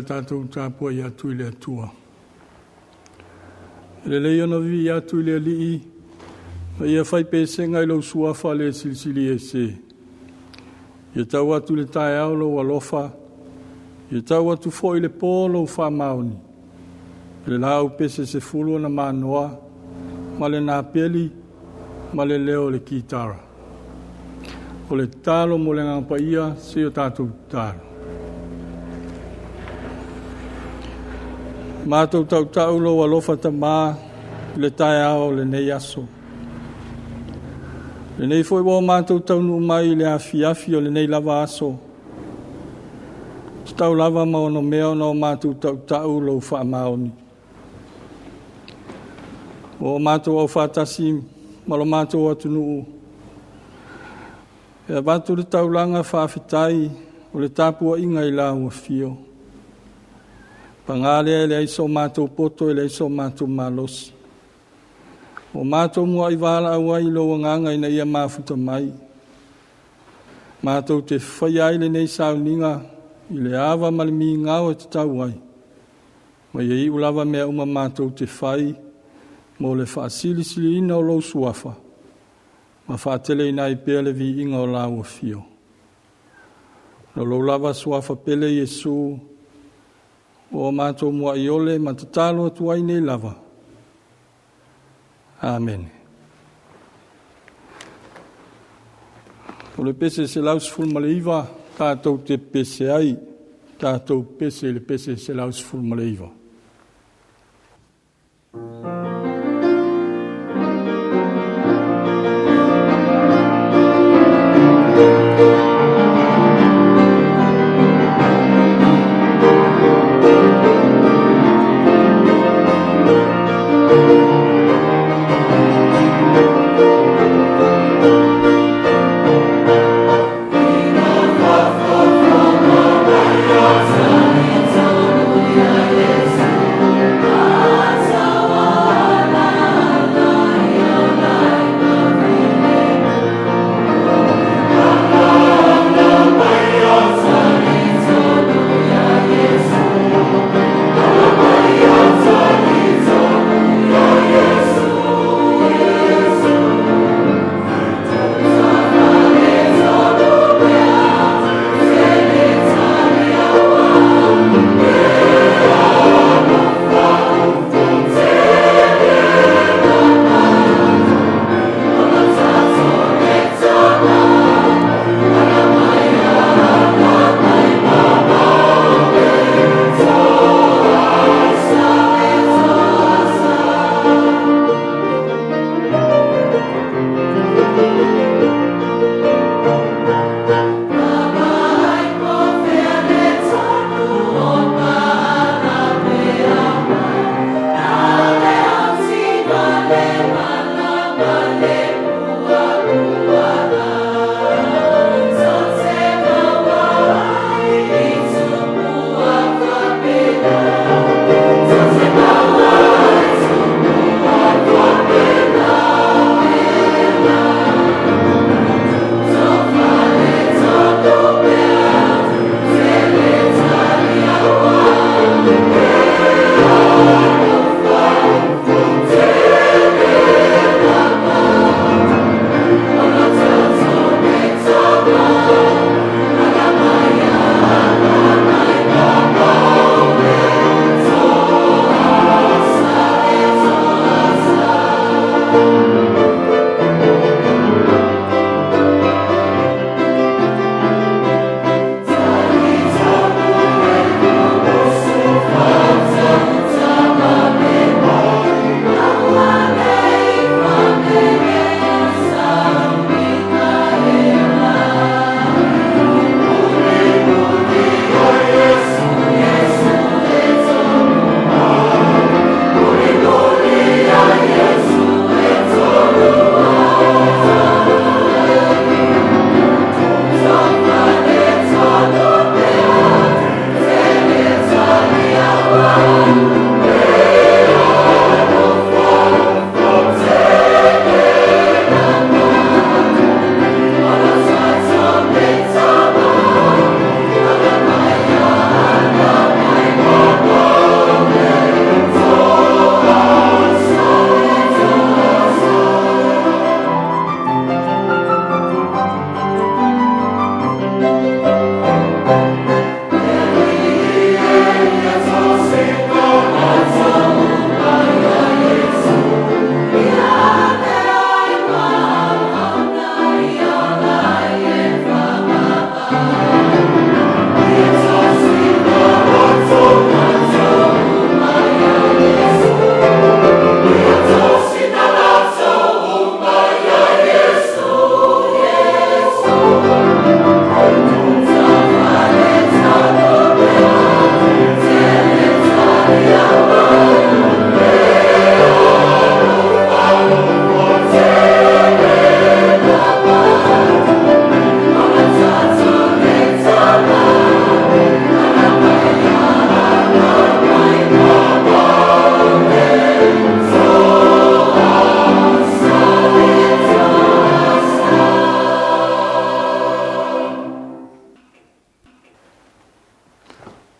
Tātou tāpua i atu i le atua. Le lei ona vi i atu i le alii, ma ia whai pēsenga i lau suafa le silisili e se. Ia tau atu le tae au lau alofa, ia tau atu fo i le pōlo wha maoni. Le lau pese se fulu na manoa, ma le nā peli, ma le leo le kitara. O le talo mo le ngapa ia, se o tātou talo. Mātou tau tau lo alofa ta mā le tae ao le nei aso. Le nei foi wā mātou tau nu mai le afi o le nei lava aso. Tau lava maono mea no mātou tau tau lo wha maoni. O mātou au whātasi malo mātou atu nuu. E vātou le tau langa whaafitai o le tāpua inga i la ua fio. Pangale le iso mātou poto le iso mātou malosi. O mātou mua i wala awa i lo nganga ina ia mafuta mai. Mātou te whaiai le nei sauninga i le awa malimi ngau e te tau ai. Ma i ulava mea uma mātou te whai mo le whaasilisili ina o lo suafa. Ma whaatele ina i pēr le vi inga o la ua fio. No lo lava suafa pele Yesu o mātou mua i ole ma te talo atu ai nei lava. Amen. O le pese se laus fulmaleiva, tātou te pese ai, tātou pese le pese se laus fulmaleiva. Yes.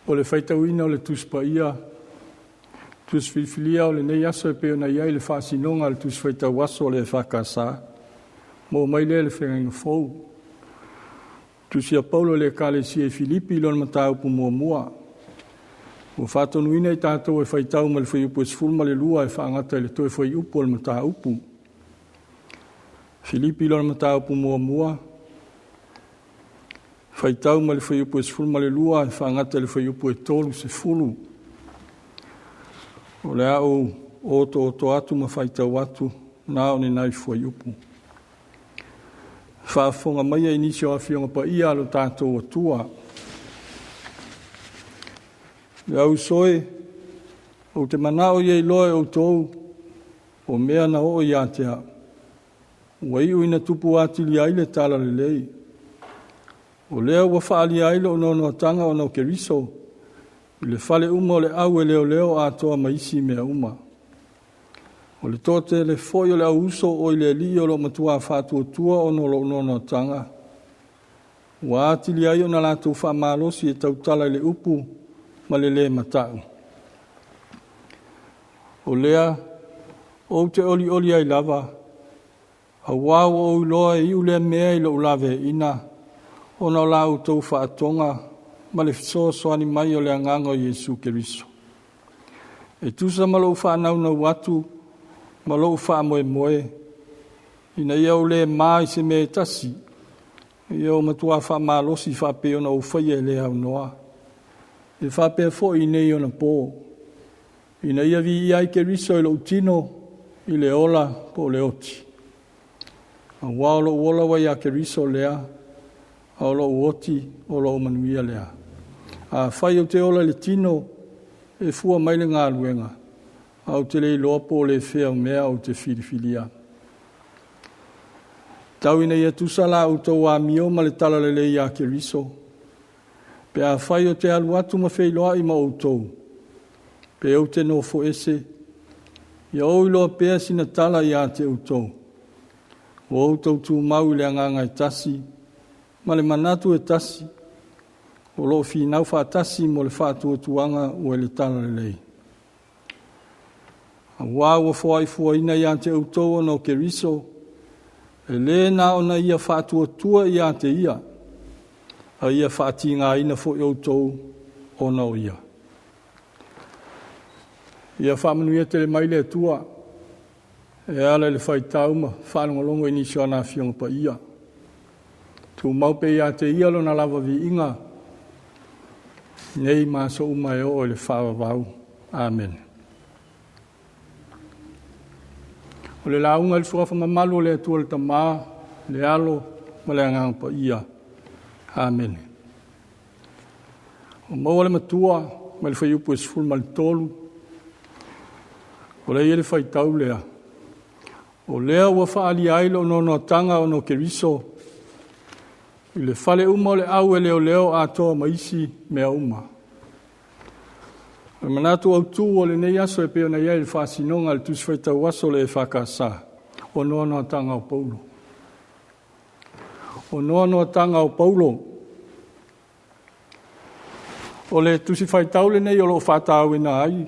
O le faitauina o le tuspaia, tusfilifilia o le nei aso e peo na iai le whaasinonga le tusfaitau aso o le whakasa. Mo mai le whenga fau. Tusia Paulo le kālesia e Filipi lon matau pu mua. O whātonuina i tātou e whaitau ma le whaiupu e sfulma le lua e whaangata le toi whaiupu o le matau upu. Filipi lon matau pu mua. Whaitau ma le whaiupu e sfulma le lua e whaangata le whaiupu e tolu se fulu. O le au oto atu ma whaitau atu nā o ne nai whaiupu. Whaafonga mai e inisio a whionga pa ia alo tātou atua. Le au soe, o te manao iei loe o tou, o mea na o ia te a. Ua iu ina tupu ati li aile tala le lei. O lea ua whaali aile o nono tanga o nau keriso. I le whale uma o le au e leo a toa maisi mea uma. O le tote le foi o le au uso o le li o lo matua whātua tua o nono tanga. Ua ati li ai o na lātou whamalosi e tautala le upu ma le matau. O lea, o te oli ai lava, a wau o loa e iu lea mea i lo ulave ina, o na lau tau whaatonga, ma le soani mai o le anganga o Yesu Keriso. E tusa ma lo whanau na watu, ma lo wha ina ia o le mai se me tasi, ia o matua wha malosi wha peo na ufai e le au noa. E whapea fo i nei o na pō. Ina ia vi iai Keriso i lo utino i le ola po le oti. A wao uola wa ia Keriso lea, a o lo uoti o lo manuia lea. A whai o te ola le tino e fua mai le ngā luenga. A o te le loa po le whea mea o te filifilia. Tau ina ia tusala o tau a mio ma le tala le ia Keriso. Pe a whai o te alu atu ma whei loa i ma outou. Pe au te nofo ese. Ia o iloa pea sina tala i a te outou. O outou tu mau le anganga e tasi. Ma le manatu e tasi. O lo fi nau wha tasi mo le whātua tuanga o le tala le lei. A wāua fwai ina i a te outou o no Keriso. E le na o na ia whātua tua i a te ia. A ia whaati ngā ina fo i outou o nau ia. Ia whamanu ia te le maile tua. E ala le whai tauma, whanongolongo i nisio ana whionga pa ia. Tu maupe ia te ia lo na lava vi inga. Nei maso umai o le whawa vau. Amen. O le launga le suafa mamalu le atua le tamaa, le alo, ma le angang pa ia. Amen. O maua le matua, ma le whaiupu e sifuru ma le tolu. O le ia le whaitau lea. O lea ua whaali ailo no tanga o no Keriso. I le whale uma o le au e leo a toa maisi mea uma. Manatu au tu o le nei aso e peo na ia il whasinonga le tusi whaitau aso le e whakasa. O noa noa tanga o Paulo. O noa noa tanga o Paulo. O le tusi whaitau le nei o lo whatau ina ai.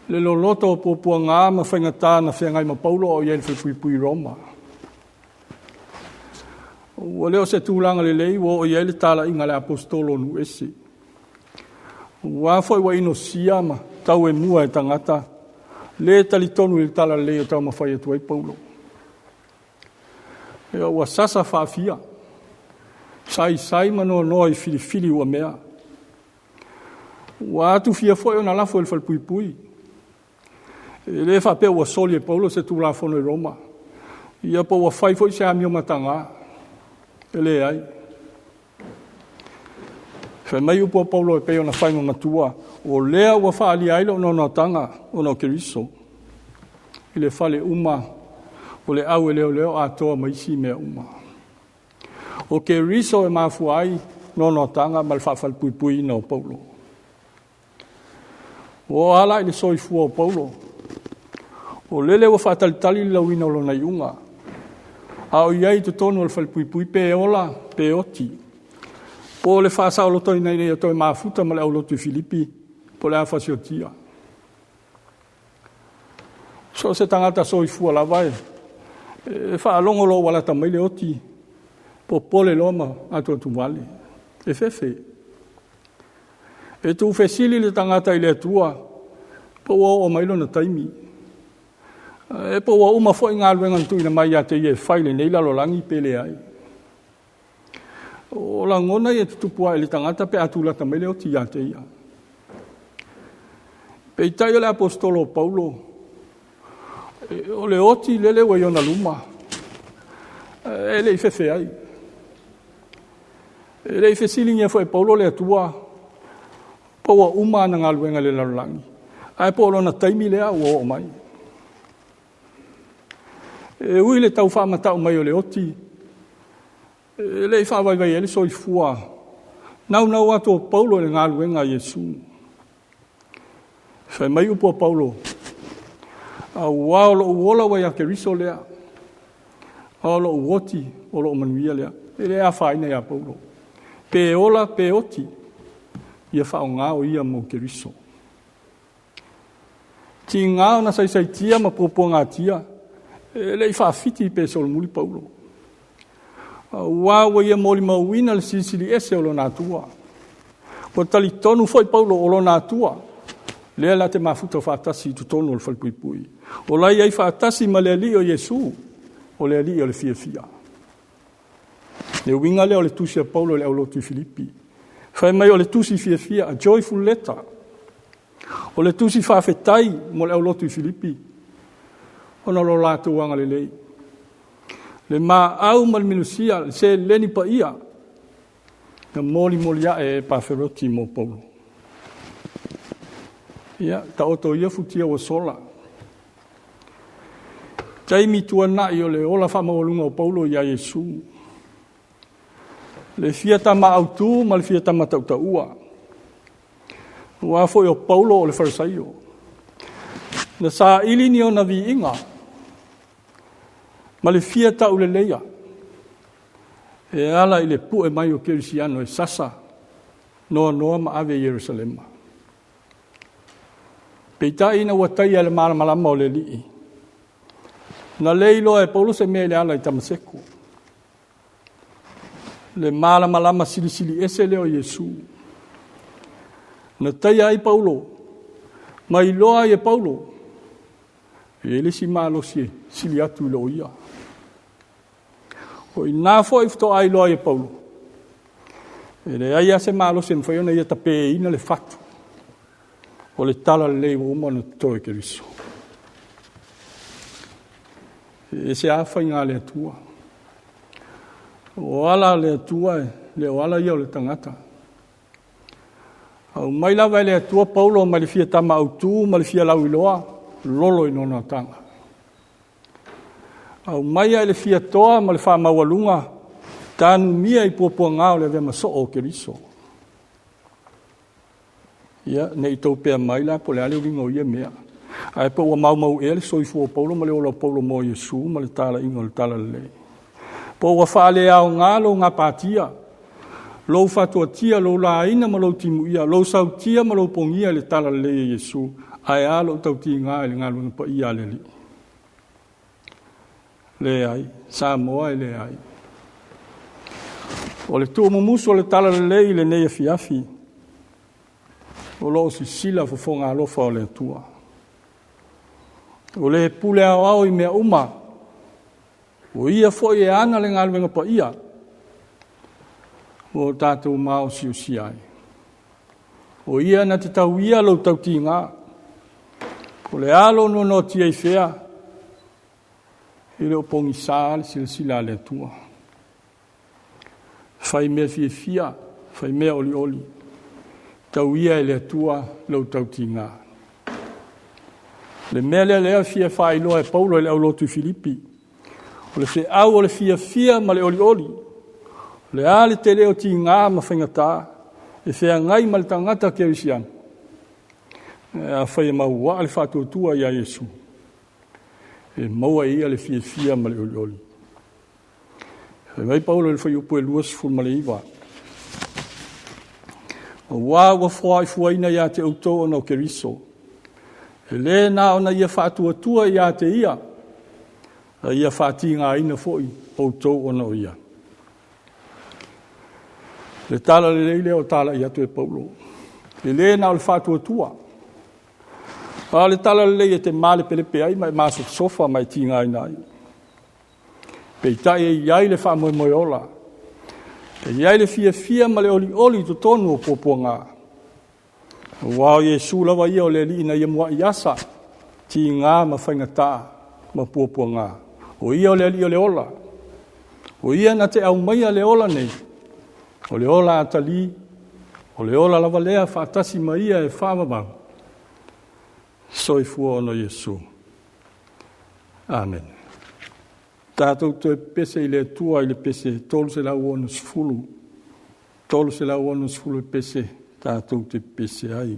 Le lo loto o popua ngā ma whaingata na whengai ma Paulo o ia il whepui Roma. O leo se tūlanga le lei o ia le tala inga le apostolo nu esi. Wa foi wa ino siama tau e mua e tangata le talitonu il tala le o tau mawhai atu ai Paulo. E wa sasa whaafia sai mano no i fili ua mea. Wa atu fia foi o na lafo il falpui. E le whapea ua soli e Paulo se tūla fono i Roma. Ia pa ua whai foi se amio matanga. E le ai. Whai mai upo Paulo e peo na whainga matua, o lea ua whaali ailo no tanga o no keriso. I le whale uma, o le au e leo a toa maisi mea uma. O keriso e mafu ai no tanga ma le whawhal pui no Paulo. O ala i le soifua o Paulo. O lele ua whaatalitali lauina o lona iunga. A o iai te tonu al whal pui pe ola, pe oti. Po le whaasa o loto ina i toi mafuta ma le au loto i Filipi, po le awhasi o tia. So se tangata soifua la vai, e whaalongo lo wala ta maile oti, po pole loma ato atu wale. E fefe. E tu fesili le tangata i le atua, po o mailo na taimi. E po wa uma fo inga luenga tu ina mai ate i e whaile nei lalo langi pele ai. O la ngona e tutupua e le tangata pe atula tamele o tia te ia. Pe itai le apostolo Paulo, o le oti lele wa iona luma, e le ifefe ai. E le ife silingia fo e Paulo le atua, po wa uma na ngaluenga le lalangi. Ai po lona taimi lea ua o mai. E ui le tau whamatau mai o le oti, le i whawaiwai ele so i fua. Nau ato Paulo le ngā luenga Yesu. Whai mai upo Paulo. A wao lo uola wai a keriso lea. A lo uoti o lo manuia lea. E lea whaina ia Paulo. Pe ola, pe oti. Ia whao ngā o ia mo keriso. Ti ngā o na sai tia ma popo ngā tia. Le i whaafiti pe sol muli Paulo. Wa ia moli mauina le sisili ese o lo natua. Po tali tonu foi Paulo o lo natua. Lea la te mafuta whaatasi tu tonu o le whalpuipui. O lai ai whaatasi ma lea li o Yesu. O lea li o le fia. Le winga lea o le tusi a Paulo le aulotu i Filipi. Whai mai o le tusi fia, a joyful letter. O le tusi whaafetai mo le aulotu i Filipi. O na lo latu wanga le lei. Le ma au mal minusia se leni pa ia na moli a e pa feroti mo Paulo. Ia ta oto ia futia o sola. Taimi tuana i o le ola whamaolunga o Paulo ia Yesu. Le fiata ma autu ma le fiata ma tautaua. Ua foi o Paulo o le farisaio. Na sa ilini o na vi inga. Ma le fiata ule leia. E ala i le pu e mai o kerisiano e sasa. Noa ma ave Jerusalema. Peita ina watai ale malama o le lii. Na leilo e Paulo se mea le ala i Tamaseku. Le malama sili ese leo Yesu. Na tai ai Paulo. Ma iloa e Paulo. E ele si malo sili atu ilo ia. O i nā fo i fto ai loa e Paulo. E le ai ase malo se mwhai ona ia tape ina le fatu. O le tala le lei o umana toi ke riso. E se awhai ngā le atua. O ala le atua le o ala ia o le tangata. Au mai lawa le atua Paulo ma le fia tama autu, ma le fia lau iloa, lolo i nona tanga. Au mai ai le fia toa ma le wha mawalunga, tānu mia i pōpua ngā o le vema so o ke riso. ia nei tau pe mai la po le ale wingo ia mea ai po wa mau ele so i fu Paulo ma le o Paulo mo Yesu ma le tala ingo le tala le po wa fa le au ngalo nga patia lo fa to tia lo la ina ma lo timu ia lo sau tia ma lo pongia le tala le Yesu ai alo tau ti nga le ngalo pa ia le ai sa mo ai le ai o le tu mo muso le tala le nei fiafi o lo si sila fo fonga lo fa le tua o le pule au i mea uma o ia fo e ana le ngalwenga pa ia o tātou mao si ai o ia na te tau ia lo tau tinga o le alo no tia i fea i le o pongi sāle sila le tua fai mea fia fai mea oli tau ia e le tua lo tau tinga le mele le fia fai lo e Paulo le aulo tu Filipi o le fe au o le fia ma le oli le ale te leo tinga ma fengata e fea ngai ma le tangata ke visian a fai ma ua le fatu tua ia Yesu e maua ia le fia ma le oli e mai Paulo le fai upo e luas fu ma le iwa o wa fuaina ia te auto no keriso e le na ona ia fatu tua ia te ia fatinga ina foi auto ono ia le tala le o tala ia te Paulo le na o fatu tua le tala le te male pele pe ai mai maso sofa mai tinga ina pe tai ia le fa mo ola e ia le fia ma le oli to tonu po ponga wa Yesu la wa ia le ina ia mo iasa tinga ma fangata ma po ponga o ia le ola o ia na te au mai le ola nei o le ola atali o le ola la valea fa tasi mai e fa ma soi fu ono Yesu amen tatou te pese ile tua ile pese tolu se la uonu sfulu pese tatou te pese ai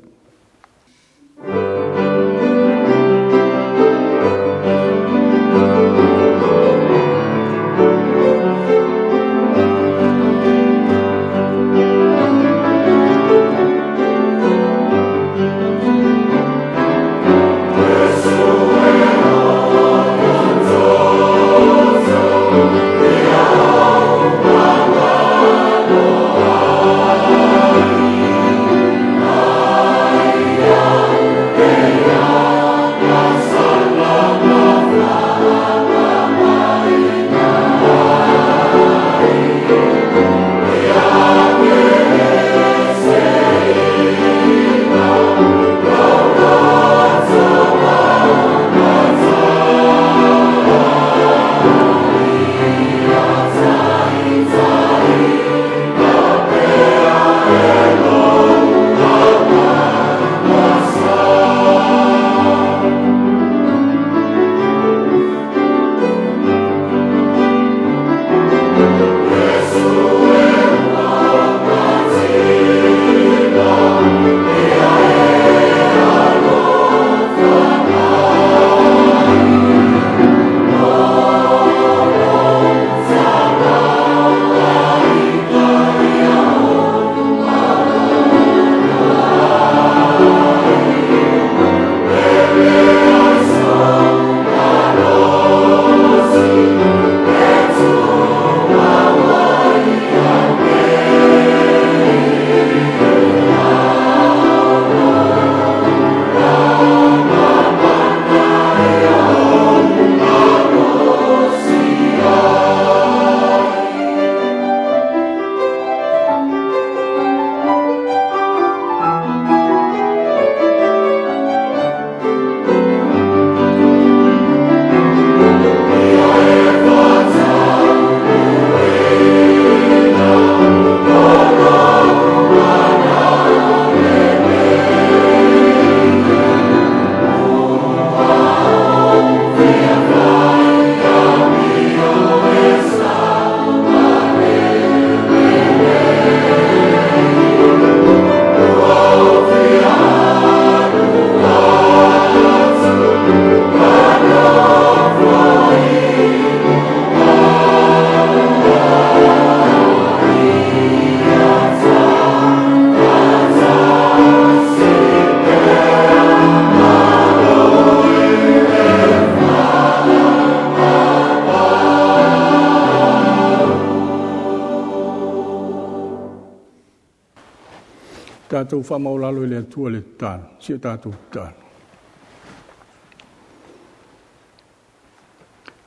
tātou whamaulalo le atua le tāno, si tātou tāno.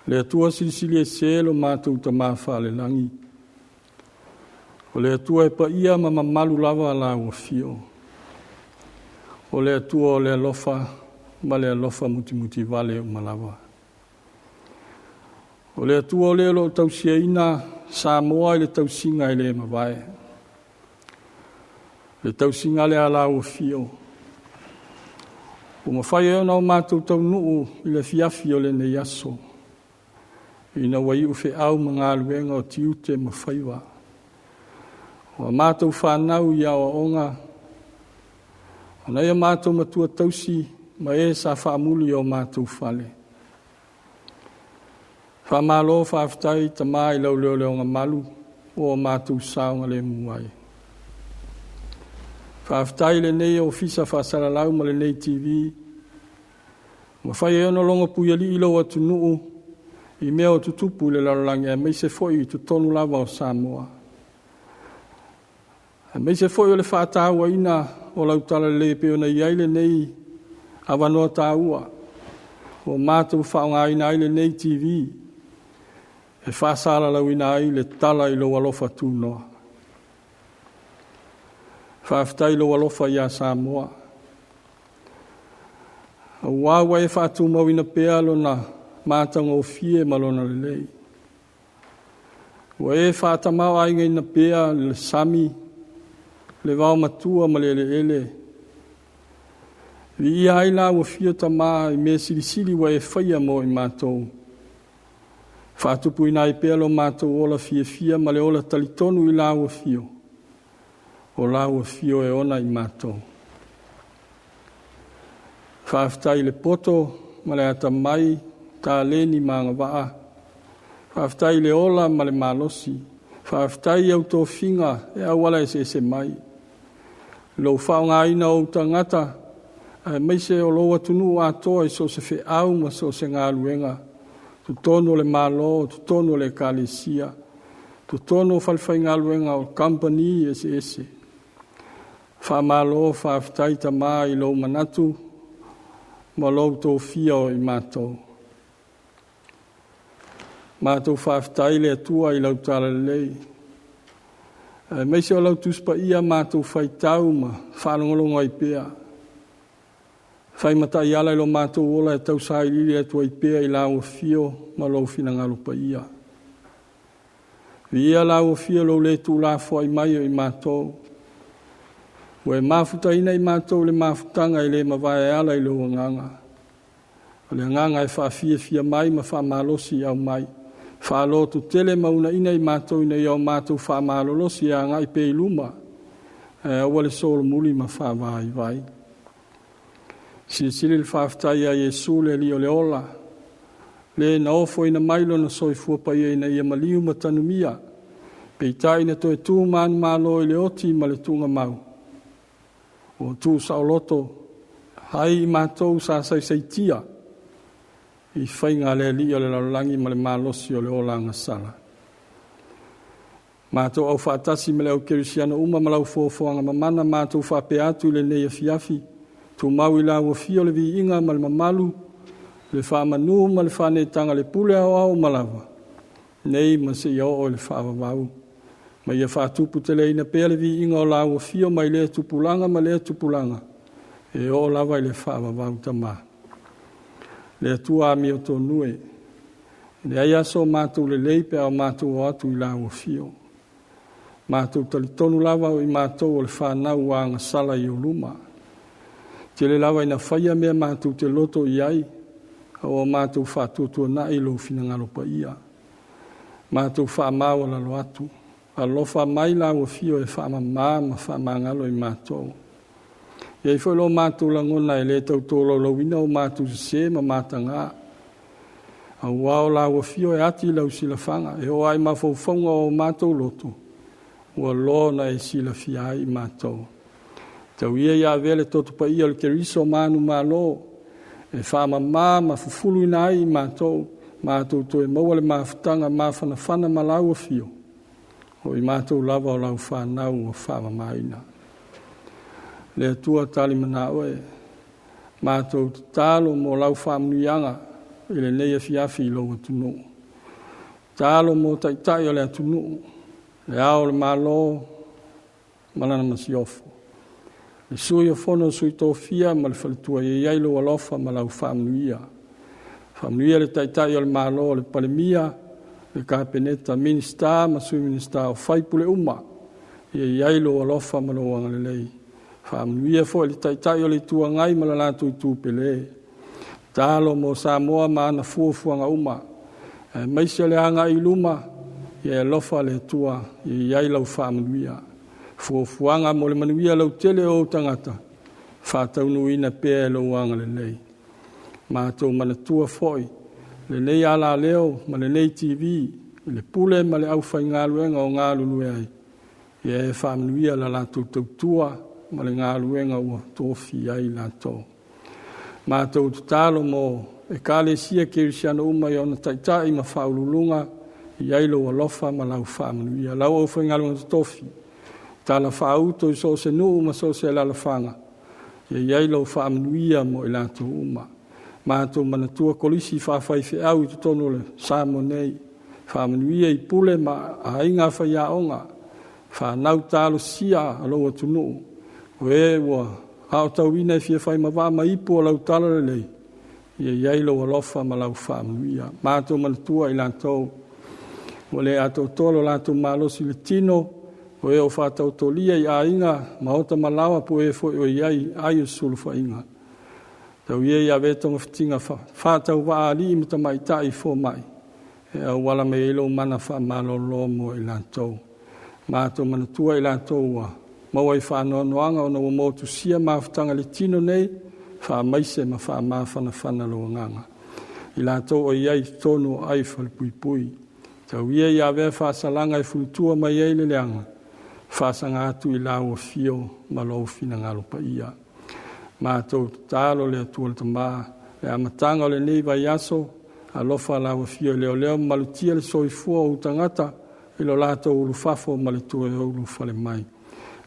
Le atua silisili e selo mātou ta mawhale langi. O le atua e pa ia ma mamalu lava la ua fio. O le atua o le alofa, ma le alofa muti vale o malawa. O le atua o le lo tausia ina sa moa i le tausinga i le mawae. Le tausinga le ala ua fio. O mawhai e ona o mātou tau nuu i le fiafi o le ne yaso. Ina wai ufe au mga aluenga o tiute mawhaiwa. O mātou whanau ia o onga. O nei a mātou matua tausi ma e sa whaamuli o mātou whale. Whamalo whaafitai ta mai lau leo leo ngā malu o mātou saunga le muai. Whaafitai le nei o fisa whaasaralau ma le nei TV. Ma whai e ono longa puyali ilo atu nuu i mea o tutupu le larolangi e meise foi i tu tonu lava o Samoa. E meise foi o le whaataua ina o lautala le peo na iaile nei awanoa tāua. O mātou whaonga ina aile nei TV. E whaasara lau ina aile tala i lo walofa tūnoa. Whaaftai lo walofa ia Samoa. A wawa e whaatu mau ina pea lo na mātanga o fie malona le lei. Wa e whaatamau ainga ina pea le sami, le wao matua ma le ele. Vi ia aila wa fio tamaa i me silisili wa e whaia mo i mātou. Whaatupu ina i pea lo mātou ola fia ma le ola talitonu i la wa fio. O la wa fio e ona i mātou. Whaaftai le poto ma le atamai ta leni mga waa. Whaaftai le ola ma le malosi. Whaaftai au tō whinga e awala e se mai. Lo whaonga ina o tangata. Meise o loa tunu a toa i so se whi au ma so se ngā luenga. Tu tono le malo, tu tono le kalesia. Tu tono falfai ngā luenga o company ese. Wha malo whaaftai ta maa i lo manatu. Ma lo tō fia o i mātou. Mātou whaaftai le atua i lautara lei. Meise o lau tuspa ia mātou whai tau ma whanongolongo i pea. Whai mata i ala i lo mātou ola e tau sa i lili atua i pea i lau fio ma lau fina ngalo pa ia. Vi ia lau fio lau le tu la fua i mai o i mātou. Ue mafuta ina i mātou le mafutanga i le mawae ala i lo nganga. O le nganga e whaafia mai ma wha malosi au mai. Whaalotu tele mauna ina i mātou ina i au mātou wha malolosi a ngai pe luma. Awale solo muli ma wha vai. Sili le whaaftai a Yesu le li o le ola. Le na ofo ina mailo na soifua pa ia ina ia maliu matanumia. Peitai na toe tū manu malo i le oti ma le tunga mau. O tū saoloto, hai i mātou sa saisaitia. I whainga le li o le laulangi ma le malosi o le olanga sala. Mātou au whaatasi me le au kerisiana uma ma lau fōwhanga mamana mātou whape atu le neia fiafi. Tu mau i la ua fio le vi inga ma le mamalu, le whamanu ma le whanetanga le pule au malawa. Nei ma se iau o le whaavavau. Ma ia whaatupu te leina pea le vi inga o la ua fio mai le tupulanga ma le tupulanga. E o lawa i le whaavavau tamaa. Le atua mi o tō nue. Le ai aso mātou le leipe au mātou o atu i la ua fio. Mātou talitonu lawa o i mātou o le whanau a ngā sala i o luma. Te le lawa ina whaia mea mātou te loto i ai. O mātou whātuatua na i lo fina ngalo pa ia. Mātou whaamau la lo atu. Alofa mai la ua fio e whaamamā ma whaamangalo i mātou. Iei foi lo mātou langona e le tau tōlo lauina o mātou se ma mātanga. Au wao la ua fio e ati lau sila whanga. E o ai mawhauwhaunga o mātou loto. Ua lo na e sila fiai i mātou. Tau ia ia vele totu pa ia le keriso manu malo. E whaamamā ma fufulu ina ai i mātou. Mātou to e maua le mawhutanga mawhanawhana ma lau fio. O i mātou lava o lau whanau o whaamamaina. le atua tali mana oe. Mātou tālo mō lau whāmuianga i le nei afiafi i loa tunu. Tālo mō taitai o le atunu, le ao le mālo, malana masiofo. Le sui o fono sui tōwhia ma le whalitua i eilo alofa ma lau whāmuia. Whāmuia le taitai o le mālo, le palemia, le kāpeneta minista, ma sui minista o whaipule uma, i eilo alofa ma lau anga le lei. Whāmuia fo le taitai o le tua ngai ma la lātou tūpele. Tālo mō Samoa ma ana fuafuanga uma. Maise le anga i luma, i alofa le tua, i eilau whāmuia. Fuafuanga mo le manuia lau tele o tangata. Whātaunuina pēe lau anga le lei. Mātou manatua foi. Le nei ala leo, ma le nei TV, le pule ma le au whai ngāluenga o ngālulu ai. I e whāmuia la lātou tautua, ma le ngāluenga ua tōwhi ai lātou. Mātou tutalo mō e kāle sia kirisiana uma i ona taitai ma whaululunga i eilo alofa ma lau whāmuia. Lau au whai ngāluenga tōwhi. Tāla whauto i so se nuu ma so se lalawhanga. I eilo whāmuia mo i lātou uma. Mātou manatua kolisi whawhai whiau i tutono le Samo nei. Whāmuia i pule ma a inga whai aonga. Whanau tālo sia aloa tunu. Oe ua hao tau ina i fia whai mawā ma ipu o lau tala le lei. I eilo alofa ma lau whāmuia. Mātou manatua i lātou. O le ato tolo lātou malosi le tino. Oe o whātau tolia i a inga. Maota malawa po e fo o iai ai o sulu wha inga. Tau iei a vetonga whitinga whātau wa ali i mita mai tai fo mai. E au wala me ilo mana wha malo lomo i lātou. Mātou manatua i lātou wa. Maua i whānoa noanga o na wa motu sia mawhitanga le tino nei. Wha maise ma wha mawhana whana lo nganga. I lātou o iei tonu ai whali pui pui. Tau iei a vea whāsalanga i fulitua mai ei le leanga. Whāsanga atu i lau o fio ma lo fina ngalo pa ia. Mātou tālo le atua le tamā, le amatanga o le nei vai aso, a lofa lau o fio leo leo malutia le soifua o utangata, i lo lātou ulu fafo ma le tua e ulu fale mai.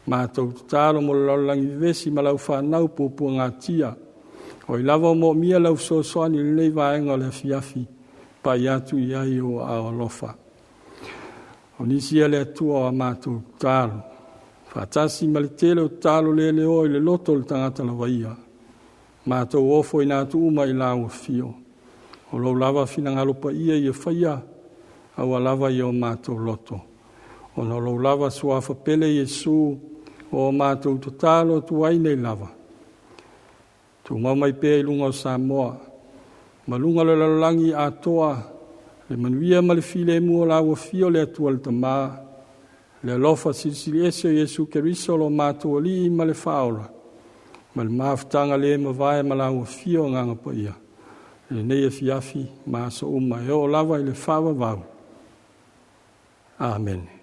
Mātou tālo mo le laulangi vesi ma lau whanau pōpua ngā tia, o i lava mo mia lau soasoani le nei vaenga o le afiafi, pa i atu i ai o a lofa. O nisi le atua o a mātou tālo. Whatasi ma le tele o tālo le leo i le loto le tangata la waia. Mātou ofo i nātu uma i lau fio. O lau lava fina ngalopa ia i a whaia, au a lava i o mātou loto. O na lau lava suafa pele Jesu o mātou to tālo tu wainei lava. Tu maumai pēi lunga o Samoa. Malunga le lalangi a toa, le manuia ma le file mua lau fio le atua le tamaa. Le alofa silisili ese o Jesu Keriso lo mātua li ma le whaola. Ma le mawhitanga le ma vae ma lau fio nganga pa ia. Le nei e fiafi ma so uma e o lava i le whawa vau. Amen.